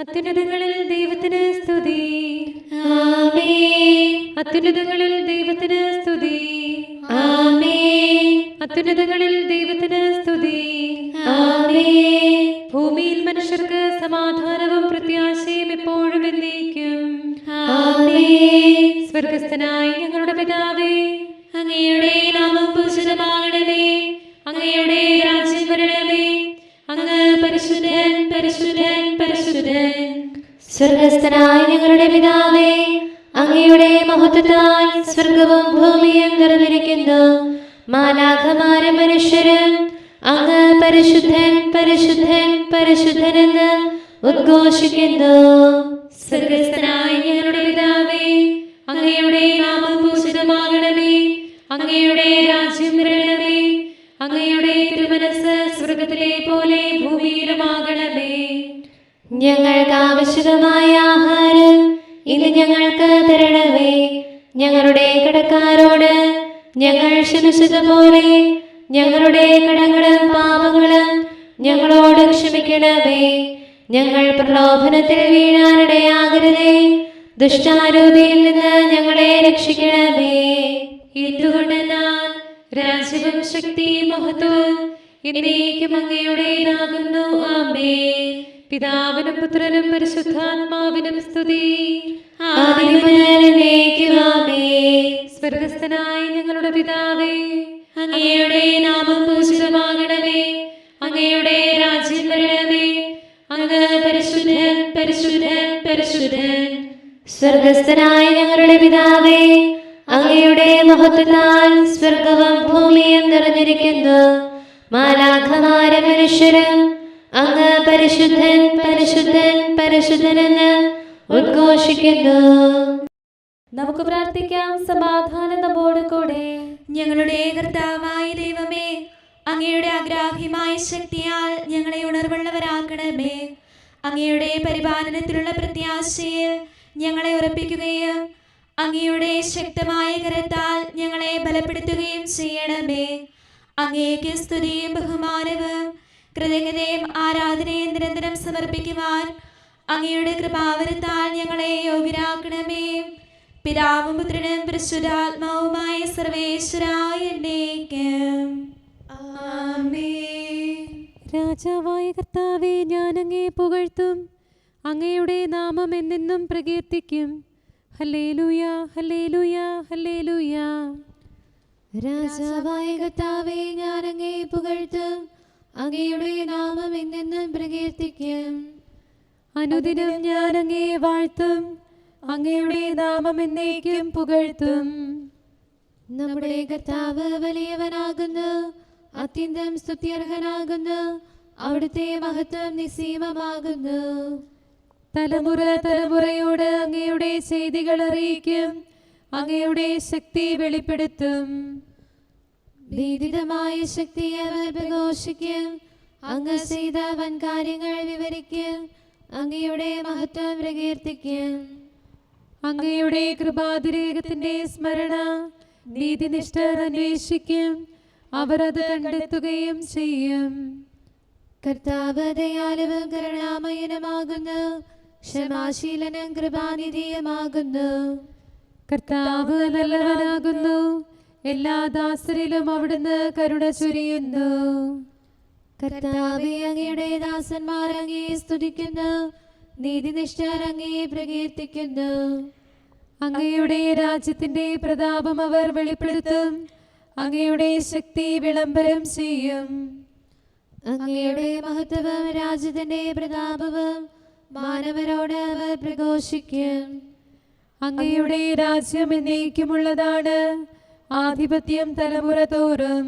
അത്യുന്നതങ്ങളിൽ ദൈവത്തിന് സ്തുതി. ആമേൻ. അത്യുന്നതങ്ങളിൽ ദൈവത്തിന് സ്തുതി. ആമേൻ. അത്യുന്നതങ്ങളിൽ ദൈവത്തിന് സ്തുതി. ആമേൻ. ഭൂമിയിൽ മനുഷ്യർക്ക് സമാധാനവും പ്രത്യാശയും എപ്പോഴും എന്നേക്കും. ആമേൻ. സ്വർഗസ്ഥനായ ഞങ്ങളുടെ പിതാവേ, അങ്ങയുടെ നാമം പൂജിതമാകണമേ. അങ്ങയുടെ രാജ്യം വരണമേ. അങ്ങ് പരിശുദ്ധൻ, പരിശുദ്ധൻ, പരിശുദ്ധൻ. സ്വർഗസ്ഥനായ ഞങ്ങളുടെ പിതാവേ, അങ്ങയുടെ മഹത്വത്താൽ സ്വർഗവും ഭൂമിയും നിറഞ്ഞിരിക്കുന്നു. മാലാഖമാരും മനുഷ്യരും അങ്ങ് പരിശുദ്ധൻ, പരിശുദ്ധൻ, പരിശുദ്ധനെന്ന് ഉദ്ഘോഷിക്കുന്നു. സ്വർഗസ്ഥനായ ഞങ്ങളുടെ പിതാവേ, അങ്ങയുടെ നാമം പൂജിതമാകണമേ. അങ്ങയുടെ രാജ്യം വരണമേ. അങ്ങയുടെ തിരുമനസ്സ് സ്വർഗത്തിലെ പോലെ ഭൂമിയിലുമാകണമേ. ഞങ്ങൾക്ക് ആവശ്യമായ ആഹാരം ഇന്ന് ഞങ്ങൾക്ക് തരണമേ. ഞങ്ങളുടെ കടക്കാരോട് ഞങ്ങൾ ക്ഷമിച്ചതുപോലെ ഞങ്ങളുടെ കടങ്ങളും പാപങ്ങളും ഞങ്ങളോട് ക്ഷമിക്കണമേ. ഞങ്ങൾ പ്രലോഭനത്തിൽ വീഴാനിടയാകരുതേ. ദുഷ്ടാരൂപിയിൽ നിന്ന് ഞങ്ങളെ രക്ഷിക്കണമേ. എന്തുകൊണ്ടെന്നാൽ രാജ്യവും ശക്തിയും മഹത്വവും എന്നേക്കും അങ്ങയുടേതാകുന്നു. ആമേൻ. പിതാവിനും പുത്രനും പരിശുദ്ധാത്മാവിനും സ്തുതി. ആദിയും മുതൽ എന്നേക്കും ആമേൻ. സ്വർഗസ്ഥനായ ഞങ്ങളുടെ പിതാവേ, അങ്ങയുടെ നാമം പൂജിതമാകണമേ. അങ്ങയുടെ രാജ്യം വരണമേ. അങ്ങ് പരിശുദ്ധൻ, പരിശുദ്ധൻ, പരിശുദ്ധൻ. സ്വർഗസ്ഥനായ ഞങ്ങളുടെ പിതാവേ, അങ്ങയുടെ മഹത്വത്താൽ സ്വർഗവും ഭൂമിയും നിറഞ്ഞിരിക്കുന്നു. മാലാഖമാരും മനുഷ്യരും അങ്ങ് പരിശുദ്ധൻ, പരിശുദ്ധൻ, പരിശുദ്ധനെന്ന് ഉദ്ഘോഷിക്കുന്നു. നമുക്ക് പ്രാർത്ഥിക്കാം. സമാധാനം നമ്മോട് കൂടെ. ഞങ്ങളുടെ കർത്താവായ ദൈവമേ, അങ്ങയുടെ അഗ്രാഹ്യമായ ശക്തിയാൽ ഞങ്ങളെ ഉണർവുള്ളവരാക്കണമേ. അങ്ങയുടെ പരിപാലനത്തിലുള്ള പ്രത്യാശയിൽ ഞങ്ങളെ ഉറപ്പിക്കുകയും അങ്ങയുടെ ശക്തമായ കരത്താൽ ഞങ്ങളെ ബലപ്പെടുത്തുകയും ചെയ്യണമേ. അങ്ങേക്ക് സ്തുതിയും ബഹുമാനവും കൃതജ്ഞതയും ആരാധനയും നിരന്തരം സമർപ്പിക്കുവാൻ അങ്ങയുടെ കൃപാവരത്താൽ ഞങ്ങളെ യോഗ്യരാക്കണമേ. പിതാവും പുത്രനും പരിശുദ്ധാത്മാവുമായ സർവേശ്വരായ എന്നേക്കും ആമേൻ. രാജാവായ കർത്താവേ, ഞാൻ അങ്ങയെ പുകഴ്ത്തും. അങ്ങയുടെ നാമം എന്നെന്നും പ്രകീർത്തിക്കും. ഹല്ലേലൂയ, ഹല്ലേലൂയ, ഹല്ലേലൂയ. രാജാവായ കർത്താവേ, ഞാൻ അങ്ങയെ പുകഴ്ത്തും. അങ്ങയുടെ നാമം എന്നെന്നും പ്രകീർത്തിക്കും. അനുദിനം ഞാൻ അങ്ങയെ വാഴ്ത്തും. അങ്ങയുടെ നാമം എന്നേക്കും പുകഴ്ത്തും. നമ്മുടെ കർത്താവ് വലിയവനാകുന്നു. അത്യന്തം സ്തുത്യർഹനാകുന്നു. അവിടുത്തെ മഹത്വം നിസ്സീമമാകുന്നു. തലമുറ തലമുറയോട് അങ്ങയുടെ ചെയ്തികൾ അറിയിക്കും. അങ്ങയുടെ ശക്തി വെളിപ്പെടുത്തും. ഭീതിതമായ ശക്തി അവർ പ്രഘോഷിക്കും. അങ്ങ് ചെയ്ത വൻകാര്യങ്ങൾ വിവരിക്കും. അങ്ങയുടെ മഹത്വം പ്രകീർത്തിക്കും. അങ്ങയുടെ കൃപാതിരേകത്തിന്റെ സ്മരണ നീതിനിഷ്ഠർ അന്വേഷിക്കും. അവർ അത് കണ്ടെത്തുകയും ചെയ്യും. കർത്താവ് ദയാലുവും കരുണാമയനുമാകുന്നു. ക്ഷമാശീലനും കൃപാനിധിയുമാകുന്നു. കർത്താവ് നല്ലവനാകുന്നു. എല്ലാ ദാസരിലും അവിടുന്ന് കരുണ ചൊരിയുന്നു. കർത്താവേ, അങ്ങയുടെ ദാസന്മാർ അങ്ങയെ സ്തുതിക്കുന്നു. നീതിനിഷ്ഠർ അങ്ങയെ പ്രകീർത്തിക്കുന്നു. അങ്ങയുടെ രാജ്യത്തിന്റെ പ്രതാപം അവർ വെളിപ്പെടുത്തും. അങ്ങയുടെ ശക്തി വിളംബരം ചെയ്യും. അങ്ങയുടെ മഹത്വവും രാജ്യത്തിന്റെ പ്രതാപവും മാനവരോട് അവർ പ്രഘോഷിക്കും. അങ്ങയുടെ രാജ്യം എന്നേക്കുമുള്ളതാണ്. ആധിപത്യം തലമുറ തോറും.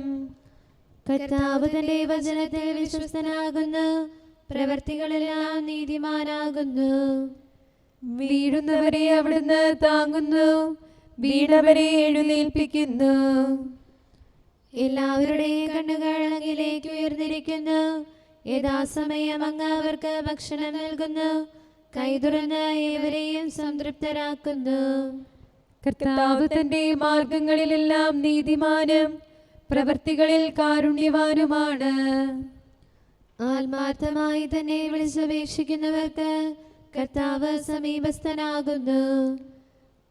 കർത്താവ് തന്റെ വചനത്തിൽ വിശ്വസ്തനാകുന്നു. പ്രവർത്തികളെല്ലാം നീതിമാനാകുന്നു. വീഴുന്നവരെ അവിടുന്ന് താങ്ങുന്നു. വീണവരെ എഴുന്നേൽപ്പിക്കുന്നു. എല്ലാവരുടെയും കണ്ണുകൾ അങ്ങിലേക്ക് ഉയർന്നിരിക്കുന്നു. യഥാസമയം അങ്ങ് അവർക്ക് ഭക്ഷണം നൽകുന്നു. കൈതുറന്ന് ഏവരെയും സംതൃപ്തരാക്കുന്നു. കർത്താവ് തന്റെ മാർഗങ്ങളിലെല്ലാം നീതിമാനും പ്രവൃത്തികളിൽ കാരുണ്യവാനുമാണ്. ആത്മാർത്ഥമായി തന്നെ വിളിച്ചപേക്ഷിക്കുന്നവർക്ക് കർത്താവ് സമീപസ്ഥനാകുന്നു.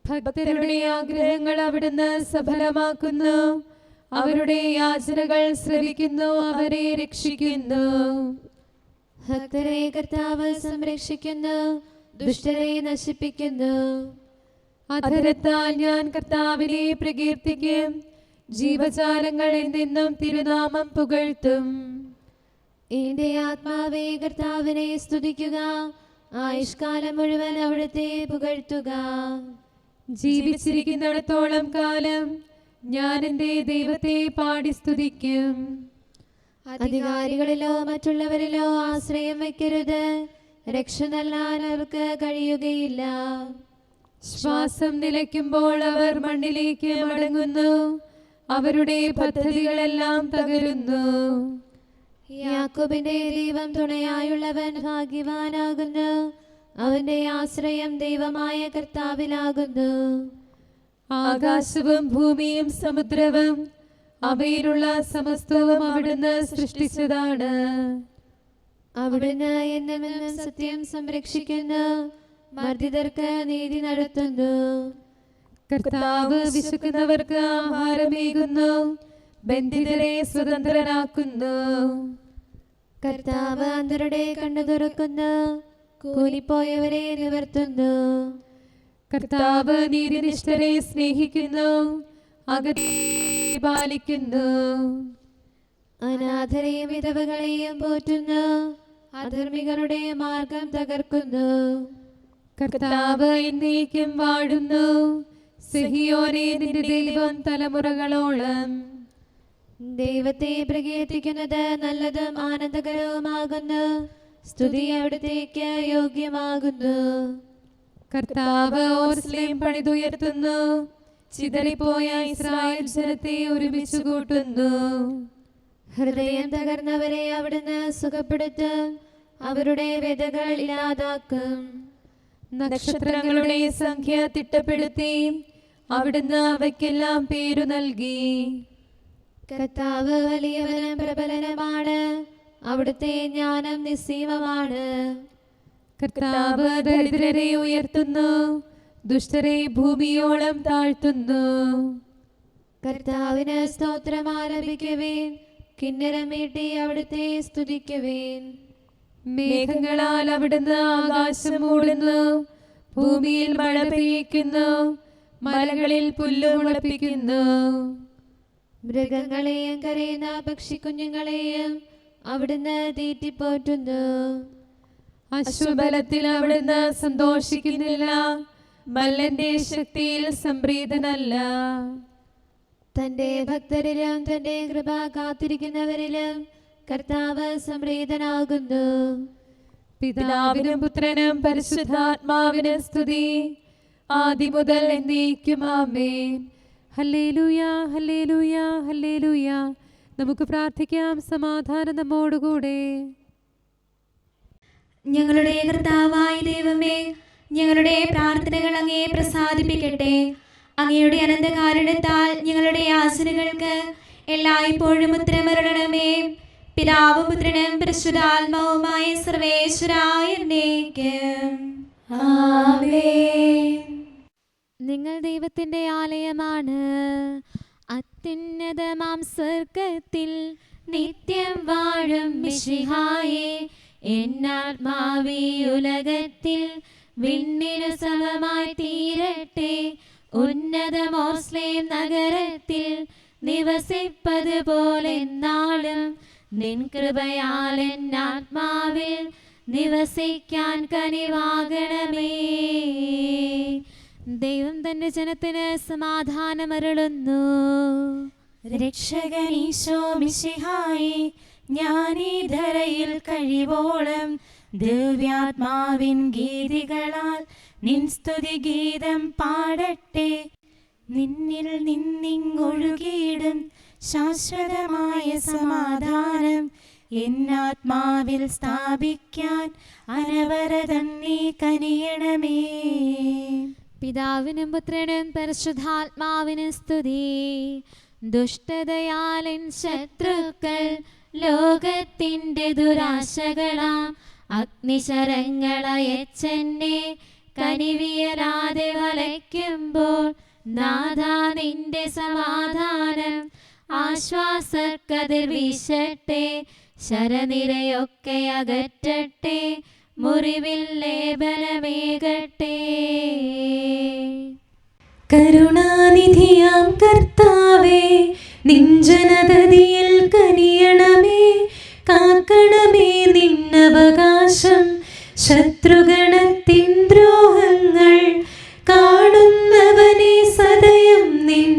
ഭക്തരുടെ ആഗ്രഹങ്ങൾ അവിടുന്ന് സഫലമാക്കുന്നു. അവരുടെ യാചനകൾ ശ്രവിക്കുന്നു, അവരെ രക്ഷിക്കുന്നു. ഭക്തരെ കർത്താവ് സംരക്ഷിക്കുന്നു, ദുഷ്ടരെ നശിപ്പിക്കുന്നു. അധരത്താൽ ഞാൻ കർത്താവിനെ പ്രകീർത്തിക്കും. ജീവജാലങ്ങൾ എന്നെന്നും തിരുനാമം പുകഴ്ത്തും. എന്റെ ആത്മാവേ കർത്താവിനെ സ്തുതിക്കുക. ആയുഷ്കാലം മുഴുവൻ അവിടുത്തെ പുകഴ്ത്തുക. ജീവിച്ചിരിക്കുന്നിടത്തോളം കാലം ഞാൻ എൻ്റെ ദൈവത്തെ പാടി സ്തുതിക്കും. അധികാരികളിലോ മറ്റുള്ളവരിലോ ആശ്രയം വയ്ക്കരുത്. രക്ഷ നൽകാൻ അവർക്ക് കഴിയുകയില്ല. ശ്വാസം നിലയ്ക്കുമ്പോൾ അവർ മണ്ണിലേക്ക് മടങ്ങുന്നു. അവരുടെ പദ്ധതികളെല്ലാം തകരുന്നു. യാക്കോബിന്റെ ദൈവം തുണയായുള്ളവൻ ഭാഗ്യവാനാകുന്നു. അവന്റെ ആശ്രയം ദൈവമായ കർത്താവിലാകുന്നു. ആകാശവും ഭൂമിയും സമുദ്രവും അവയിലുള്ള സമസ്തവും അവിടുന്ന് സൃഷ്ടിച്ചതാണ്. അവിടുന്ന് എന്നെന്നും സത്യം സംരക്ഷിക്കുന്നു. മർദ്ദിതർക്ക് നീതി നടത്തുന്നു. കർത്താവ് വിശക്കുന്നവർക്ക് ആഹാരമേകുന്നു. ബന്ധിതരെ സ്വതന്ത്രരാക്കുന്നു. കർത്താവ് അന്ധരുടെ കണ്ണു തുറക്കുന്നു. കൂലിപ്പോയവരെ നിവർത്തുന്നു. കർത്താവ് നീതിനിഷ്ഠരെ സ്നേഹിക്കുന്നു. അകത്തെ പാലിക്കുന്നു. അനാഥരെയും വിധവകളെയും പോറ്റുന്നു. അധർമ്മികളുടെ മാർഗം തകർക്കുന്നു. കർത്താവ് എന്നേക്കും വാഴുന്നു. സിഹിയോനെ നിന്റെ ദൈവം തലമുറകളോളം. ദൈവത്തെ പ്രകീർത്തിക്കുന്നത് നല്ലതും ആനന്ദകരവുമാകുന്നു. സ്തുതി അവിടുത്തേക്ക് യോഗ്യമാകുന്നു. കർത്താവ് ഓർസ്ലേം പണിതുയർത്തുന്നു. ചിതറിപ്പോയ ഇസ്രായേൽ ജനത്തെ ഒരുമിച്ച് കൂട്ടുന്നു. ഹൃദയം തകർന്നവരെ അവിടുന്ന് സുഖപ്പെടുത്തും. അവരുടെ വ്യതകൾ ഇല്ലാതാക്കും. നക്ഷത്രങ്ങളുടെ സംഖ്യ തിട്ടപ്പെടുത്തി അവിടുന്ന് അവയ്ക്കെല്ലാം പേരു നൽകി. കർത്താവ് വലിയവനും പ്രബലനുമാണ്. അവിടുത്തെ ജ്ഞാനം നിസ്സീമമാണ്. കർത്താവ് ദരിദ്രരെ ഉയർത്തുന്നു. ദുഷ്ടരെ ഭൂമിയോളം താഴ്ത്തുന്നു. കർത്താവിന് സ്തോത്രം ആലപിക്കുവേൻ. കിന്നരം മീട്ടി അവിടുത്തെ സ്തുതിക്കുവേൻ. മേഘങ്ങളാൽ അവിടുന്ന് ആകാശം മൂടുന്നു. ഭൂമിയിൽ മഴ പെയ്യിക്കുന്നു. മലകളിൽ പുല്ല് മുളപ്പിക്കുന്നു. മൃഗങ്ങളെയും കരയുന്ന പക്ഷിക്കുഞ്ഞുങ്ങളെയും അവിടുന്ന് തീറ്റിപ്പോറ്റുന്നു. അശ്വബലത്തിൽ അവിടുന്ന് സന്തോഷിക്കുന്നില്ല. മല്ലന്റെ ശക്തിയിൽ സംപ്രീതനല്ല. തന്റെ ഭക്തരിലും തന്റെ കൃപ കാത്തിരിക്കുന്നവരിലും കർത്താവ് സംപ്രീതനാകുന്നു. പിതാവിനും പുത്രനും പരിശുദ്ധാത്മാവിനും സ്തുതി. ആദിമുതൽ എന്നേക്കും ആമേൻ. ഹല്ലേലൂയ, ഹല്ലേലൂയ, ഹല്ലേലൂയ. നമുക്ക് പ്രാർത്ഥിക്കാം. സമാധാനം നമ്മോടുകൂടെ. ഞങ്ങളുടെ കർത്താവായ ദൈവമേ, ഞങ്ങളുടെ പ്രാർത്ഥനകൾ അങ്ങയെ പ്രസാദിപ്പിക്കട്ടെ. അങ്ങയുടെ അനന്തകാരുണ്യത്താൽ ഞങ്ങളുടെ യാചനകൾക്ക് എല്ലായ്പ്പോഴും ഉത്തരമരുളണമേ. പിതാവും പുത്രനും പരിശുദ്ധാത്മാവുമായ സർവേശ്വരായ എന്നേക്കും ആമേൻ. നിങ്ങൾ ദൈവത്തിന്റെ ആലയമാണ്. അത്യുന്നതമാം സ്വർഗ്ഗത്തിൽ നിത്യം വാഴും മിശിഹായേ, എന്നാത്മാവീ ഉലകത്തിൽ വിണ്ണിനു സമമായി തീരട്ടെ. ഉന്നതമോസ്ലേം നഗരത്തിൽ നിവസിപ്പത് പോലെ നാളും നിൻ കൃപയാൽ എന്നാത്മാവിൽ നിവസിക്കാൻ കനിവാകണമേ. ദൈവം തന്റെ ജനത്തിന് സമാധാനമരുളുന്നു. രക്ഷകനീശോ മിശിഹായേ, ഞാനീ ധരയിൽ കഴിവോളം ദിവ്യാത്മാവിൻ ഗീതികളാൽ നിൻ സ്തുതി ഗീതം പാടട്ടെ. നിന്നിൽ നിന്നിങ്ങൊഴുകിയിടും ശാശ്വതമായ സമാധാനം എന്നാത്മാവിൽ സ്ഥാപിക്കാൻ അനവരതം നീ കനിയണമേ. പിതാവിനും പുത്രനും പരിശുദ്ധാത്മാവിനും സ്തുതി. ദുഷ്ടതയാലൻ ശത്രുക്കൾ ലോകത്തിൻ്റെ ദുരാശകളാം അഗ്നിശരങ്ങളയച്ചെന്നെ കനിവിയലാതെ വലയ്ക്കുമ്പോൾ നാഥാ നിന്റെ സമാധാനം ആശ്വാസക്കതിർ വീശട്ടെ. ശരനിരയൊക്കെ അകറ്റട്ടെ, മുറിവിൽ ലേപനമേകട്ടെ. കരുണാനിധിയാം കർത്താവേ, നിഞ്ജനതതിയിൽ കനിയണമേ. കാക്കണമേ നിന്നവകാശം, ശത്രുഗണത്തിൻ ദ്രോഹങ്ങൾ കാണുന്നവനെ സദയം നിൻ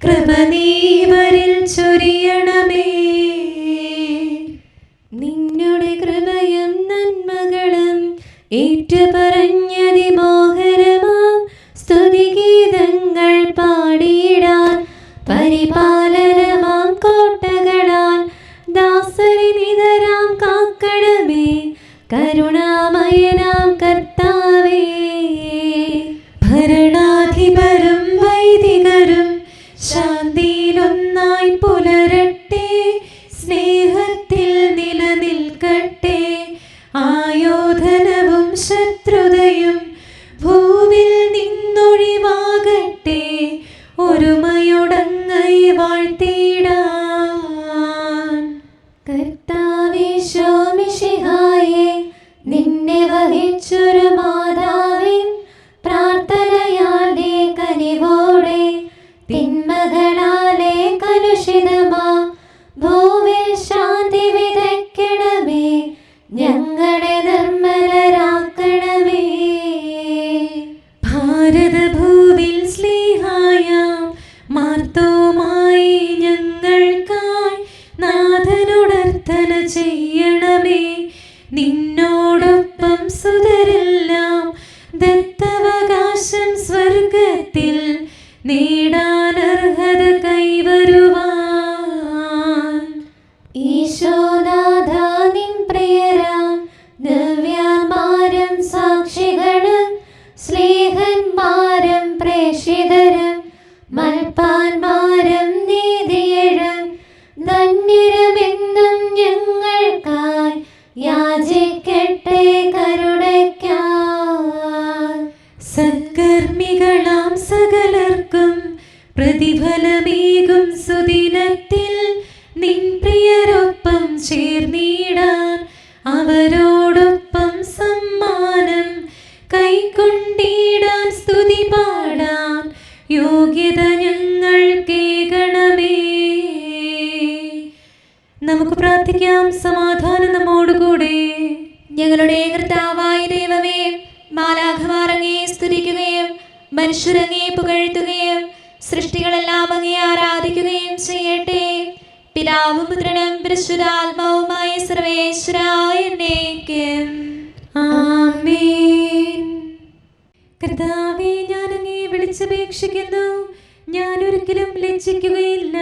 കൃപ നീവരിൽ ചൊരിയണമേ. നിന്നുടെ കൃപയും നന്മകളും ഏറ്റുപറഞ്ഞതിമോഹരമാം സ്തുതിഗീതങ്ങൾ പാടിയിടാൻ പരിപാലനമാം കോട്ടകളാൽ ദാസരി നിതരാം കാക്കണമേ. കരുണാമയനാം കർത്താവേ, ഭരണാധിപരും വൈദികരും ശാന്തിയിലൊന്നായി പുലരട്ടെ. സ്നേഹത്തിൽ നിലനിൽക്കട്ടെ. ആയോധനവും ശത്രുതയും ഭൂവിൽ നിന്നൊഴിവാകട്ടെ. ഒരുമയുടങ്ങൈ വാഴ്ത്തിടാൻ. കർത്താവേ ശോമിശിഹായേ, നിന്നെ വഹിച്ചൊരു മാതാവിൻ പ്രാർത്ഥനയാലെ കനിവോടെ തിന്മകളാലെ കലുഷിതമാ ഭൂവിൽ ശാന്തി വിതയ്ക്കണമേ. ഞങ്ങളെ നിർമ്മലരാക്കണമേ. ഭാരതഭൂവിൽ സ്നേഹായാം മാർത്തോമായി ഞങ്ങൾക്കായി നാഥനുടർത്തന ചെയ്യണമേ. നിന്നോടൊപ്പം സുതരെല്ലാം ദത്തവകാശം സ്വർഗത്തിൽ നേടാനർഹത കൈവരുവാൻ. ഈശോനാഥ നിൻ പ്രിയരാം ദിവ്യന്മാരും സാക്ഷികളും സ്നേഹന്മാരും പ്രേക്ഷിതരും മൽപ്പാന്മാരും നീതിയഴും ധന്യരുമെന്നും ഞങ്ങൾക്കായി യാചിക്കട്ടെ കരുണയ്ക്കായി. സത്കർമ്മികളാം സകലർക്കും പ്രതിഫലമേകും സുദിനത്തിൽ നിൻ പ്രിയരൊപ്പം ചേർന്നിടാൻ അവരോടൊപ്പം സമ്മാനം കൈക്കൊണ്ടിടാൻ സ്തുതി പാടാൻ യോഗ്യത ഞങ്ങൾക്കേകണമേ. നമുക്ക് പ്രാർത്ഥിക്കാം. സമാധാനം നമ്മോടുകൂടെ. ഞങ്ങളുടെ കർത്താവായ ദൈവമേ, മാലാഖമാർ അങ്ങയെ സ്തുതിക്കുകയും മനുഷ്യരങ്ങയെ പുകഴ്ത്തുകയും സൃഷ്ടികളെല്ലാം അങ്ങയെ ആരാധിക്കുകയും ചെയ്യട്ടെ. പിതാവും പുത്രനും പരിശുദ്ധാത്മാവുമായ സർവേശ്വരായ എന്നേക്കും ആമേൻ. കർത്താവേ, ഞാൻ അങ്ങയെ വിളിച്ചപേക്ഷിക്കുന്നു. ഞാൻ ഒരിക്കലും ലജ്ജിക്കുകയില്ല.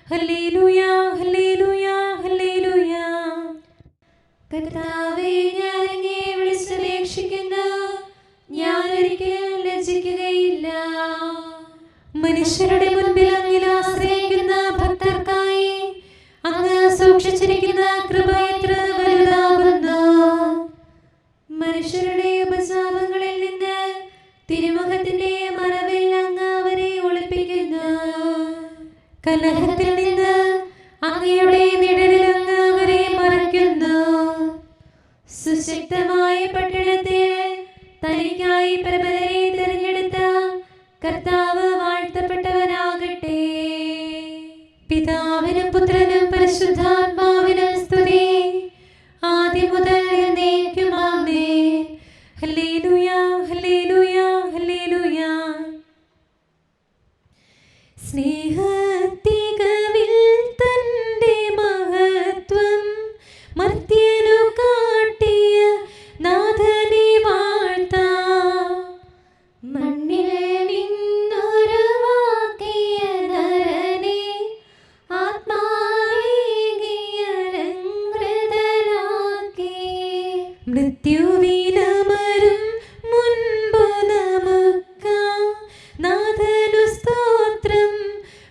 ഹല്ലേലൂയ, ഹല്ലേലൂയ, ഹല്ലേലൂയ. കർത്താവേ, ഞാൻ അങ്ങയെ വിളിച്ചപേക്ഷിക്കുന്നു. ഞാൻ ഒരിക്കലും ലജ്ജിക്കുകയില്ല. മനുഷ്യരുടെ മുൻപിൽ അങ്ങിൽ ആശ്രയിക്കുന്ന ഭക്തർക്കായി അങ്ങ് സൂക്ഷിച്ചിരിക്കുന്ന കൃപ എത്ര വലുതാകുന്നു. മനുഷ്യരുടെ ഉപശാപങ്ങളിൽ നിന്ന് തിരുമുഖത്തിന്റെ മറവിൽ അങ്ങ് അവരെ ഒളിപ്പിക്കുന്നു. കലഹത്തിൽ നിന്ന് അങ്ങയുടെ നിഴലിൽ അങ്ങ് അവരെ മറയ്ക്കുന്നു. സുശക്തമായ പട്ടണത്തിൽ തനിക്കായി പ്രബലരെ തിരഞ്ഞെടുത്ത കർത്താവ് വാഴ്ത്തപ്പെട്ടവനാകട്ടെ. പിതാവിനും പുത്രനും പരിശുദ്ധാത്മാവിനും സ്തുതി, ആദ്യം മുതൽ എന്നേക്കും ആമേൻ. ഹല്ലേലൂയ, ഹല്ലേലൂയ, ഹല്ലേലൂയ. സ്നേഹത്തികവിൽ തന്റെ മഹത്വം മർത്യനു കാട്ടിയ നാഥനെ വാഴ്ത്താം. മണ്ണിൽ നിന്നുരുവാക്കിയ നരനെ ആത്മാവേകിയ അലങ്കൃതനാക്കി. മൃത്യുവിലമരും മുൻപു നമുക്കാം നാഥനു സ്തോത്രം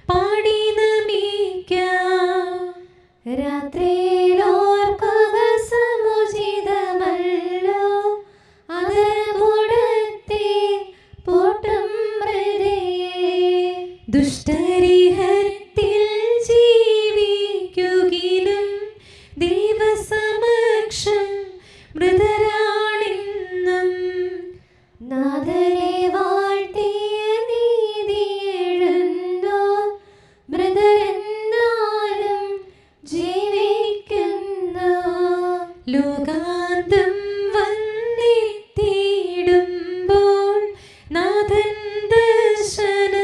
പാടി നമിക്കാം. രാത്രിയിലോർക്കുക സമുചിതമല്ല സമക്ഷം മൃതരാണെന്നും നാഥനെ വാഴ്ത്തിയ നീതി എഴുന്നോർ മൃതരെന്നാലും ജീവിക്കുന്നു. ലോകാന്തം വന്നെത്തിയിടുമ്പോൾ നാഥൻ ദർശന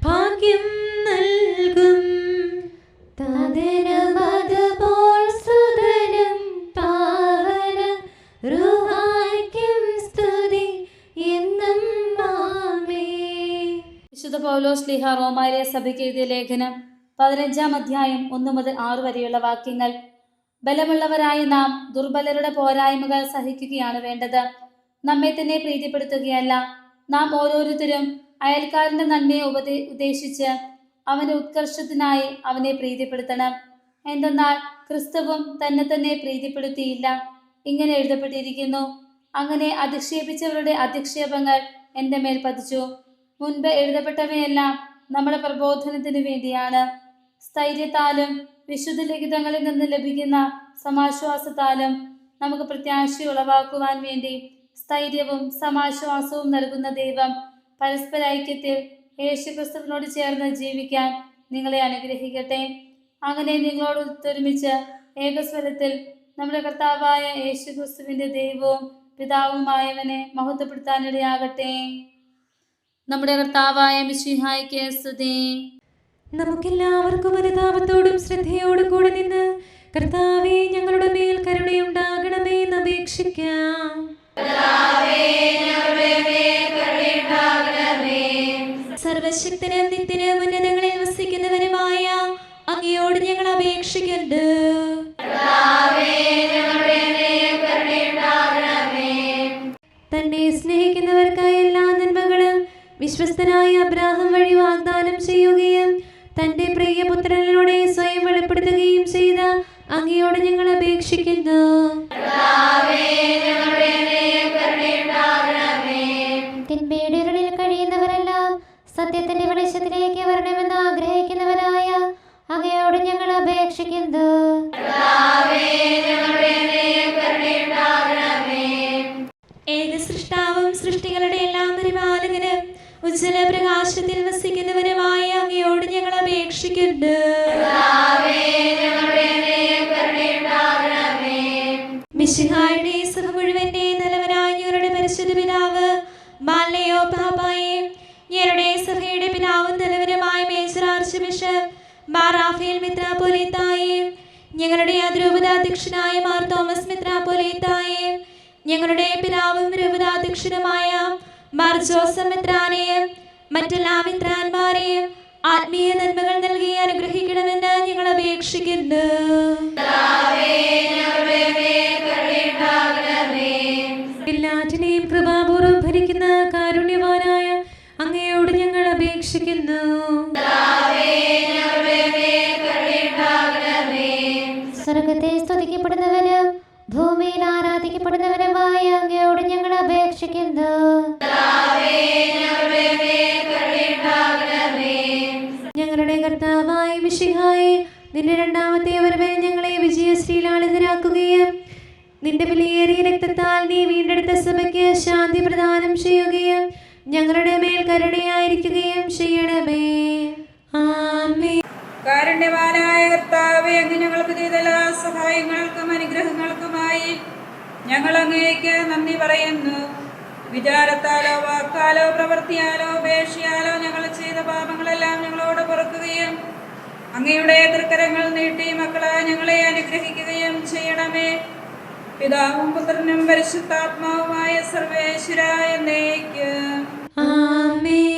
ഭാഗ്യം നൽകും. താതനും അതുപോൽ സുതനും പാവന റുഹായ്ക്കും സ്തുതി എന്നും ആമേൻ. വിശുദ്ധ പൗലോസ് ശ്ലീഹ റോമായിലെ സഭയ്ക്ക് എഴുതിയ ലേഖനം 15-ാം അധ്യായം 1 മുതൽ 6 വരെയുള്ള വാക്യങ്ങൾ. ബലമുള്ളവരായ നാം ദുർബലരുടെ പോരായ്മകൾ സഹിക്കുകയാണ് വേണ്ടത്. നമ്മെ തന്നെ പ്രീതിപ്പെടുത്തുകയല്ല. നാം ഓരോരുത്തരും അയൽക്കാരന്റെ നന്മയെ ഉദ്ദേശിച്ച് അവന്റെ ഉത്കർഷത്തിനായി അവനെ പ്രീതിപ്പെടുത്തണം. എന്തെന്നാൽ ക്രിസ്തുവും തന്നെ പ്രീതിപ്പെടുത്തിയില്ല. ഇങ്ങനെ എഴുതപ്പെട്ടിരിക്കുന്നു: അങ്ങനെ അധിക്ഷേപിച്ചവരുടെ അധിക്ഷേപങ്ങൾ എൻ്റെ മേൽ പതിച്ചു. മുൻപ് എഴുതപ്പെട്ടവയെല്ലാം നമ്മുടെ പ്രബോധനത്തിന് വേണ്ടിയാണ്. സ്ഥൈര്യത്താലും വിശുദ്ധ ലിഖിതങ്ങളിൽ നിന്ന് ലഭിക്കുന്ന സമാശ്വാസത്താലും നമുക്ക് പ്രത്യാശ ഉളവാക്കുവാൻ വേണ്ടി സ്ഥൈര്യവും സമാശ്വാസവും നൽകുന്ന ദൈവം പരസ്പര ഐക്യത്തിൽ യേശുക്രിസ്തുവിനോട് ചേർന്ന് ജീവിക്കാൻ നിങ്ങളെ അനുഗ്രഹിക്കട്ടെ. അങ്ങനെ നിങ്ങളോട് ഒത്തൊരുമിച്ച് ഏകസ്വരത്തിൽ നമ്മുടെ കർത്താവായ യേശുക്രിസ്തുവിന്റെ ദൈവവും പിതാവുമായവനെ മഹത്വപ്പെടുത്താനിടയാകട്ടെ. നമ്മുടെ കർത്താവായ മിശിഹായ്ക്ക് സ്തുതി. നമുക്കെല്ലാവർക്കും അനുതാപത്തോടും ശ്രദ്ധയോടും കൂടെ നിന്ന് കർത്താവേ ഞങ്ങളുടെ മേൽ കരുണയുണ്ടാകണമേ എന്ന് അപേക്ഷിക്കാം. സർവശക്തനും നിത്യനും ഉന്നതങ്ങളിൽ വസിക്കുന്നവനുമായ അങ്ങയോട് ഞങ്ങൾ അപേക്ഷിക്കുന്നു. തന്നെ സ്നേഹിക്കുന്നവർക്കായി എല്ലാ നന്മകളും വിശ്വസ്തനായ അബ്രാഹാം വഴി വാഗ്ദാനം ചെയ്യുകയും തന്റെ പ്രിയപുത്രനിലൂടെ സ്വയം വെളിപ്പെടുത്തുകയും ചെയ്ത അങ്ങയോട് ഞങ്ങൾ അപേക്ഷിക്കുന്നു. തിന്മയുടെ ഇരുളിൽ കഴിയുന്നവരെല്ലാം സത്യത്തിന്റെ വെളിച്ചത്തിലേക്ക് വരണമെന്ന് ആഗ്രഹിക്കുന്നവരായ അങ്ങയോട് ഞങ്ങൾ അപേക്ഷിക്കുന്നു. ഏക സൃഷ്ടാവും സൃഷ്ടികളുടെ എല്ലാം പരിപാലകനും ഉജ്ജ്വല പ്രകാശത്തിൽ വസിക്കുന്നവനുമായ അങ്ങയോട് ഞങ്ങൾ അപേക്ഷിക്കുന്നു. മിശിഹായുടെ സഭ മുഴുവന്റെ നല്ലവനായ ഞങ്ങളുടെ പരിശുദ്ധ പിതാവ് മാലയോ പാപ്പായെ, ഞങ്ങളുടെ സഭയുടെ പിതാവും തലവനുമായ major archbishop Mar Raphael മെത്രാപ്പോലീത്തായെ, ഞങ്ങളുടെ അതിരൂപതാധ്യക്ഷനായ മാർ തോമസ് മെത്രാപ്പോലീത്തായെ, ഞങ്ങളുടെ പിതാവും രൂപതാധ്യക്ഷനുമായ മാർ ജോസഫ് മെത്രാനെയും മറ്റെല്ലാ മെത്രാന്മാരെയും ആത്മീയ നന്മകൾ നൽകി അനുഗ്രഹിക്കണമെന്ന് ഞങ്ങൾ അപേക്ഷിക്കുന്നു. എല്ലാറ്റിനെയും കൃപാപൂർവ്വം ഭരിക്കുന്ന കാരുണ്യവാനായ അങ്ങയോട് ഞങ്ങൾ അപേക്ഷിക്കുന്നു. സ്വർഗത്തെ സ്തുതിക്കപ്പെടുന്നവനും ഭൂമിയിൽ ആരാധിക്കപ്പെടുന്നവനുമായ അങ്ങയോട് ഞങ്ങൾ അപേക്ഷിക്കുന്നു. ഞങ്ങളുടെ കർത്താവായ മിശിഹായെ, നിന്റെ രണ്ടാമത്തെ വരവിൽ ഞങ്ങളെ വിജയശ്രീലാളിതരാക്കുകയും നിന്റെ വിലയേറിയ രക്തത്താൽ നീ വീണ്ടെടുത്ത സഭയ്ക്ക് ശാന്തി പ്രദാനം ചെയ്യുകയും ഞങ്ങളുടെ മേൽ കരുണയായിരിക്കുകയും ചെയ്യണമേ. ആമേൻ. കാരുണ്യവാനായ കർത്താവേ, അങ്ങ് ഞങ്ങൾക്ക് ചെയ്ത എല്ലാ സഹായങ്ങൾക്കും അനുഗ്രഹങ്ങൾക്കുമായി ഞങ്ങൾ അങ്ങേക്ക് നന്ദി പറയുന്നു. വിചാരത്താലോ വാക്കാലോ പ്രവൃത്തിയാലോ ഉപേക്ഷയാലോ ഞങ്ങൾ ചെയ്ത പാപങ്ങളെല്ലാം ഞങ്ങളോട് പൊറുക്കുകയും അങ്ങയുടെ തൃക്കരങ്ങൾ നീട്ടി മക്കളായ ഞങ്ങളെ അനുഗ്രഹിക്കുകയും ചെയ്യണമേ. പിതാവും പുത്രനും പരിശുദ്ധാത്മാവുമായ സർവേശ്വരായ എന്നേക്കും ആമേൻ.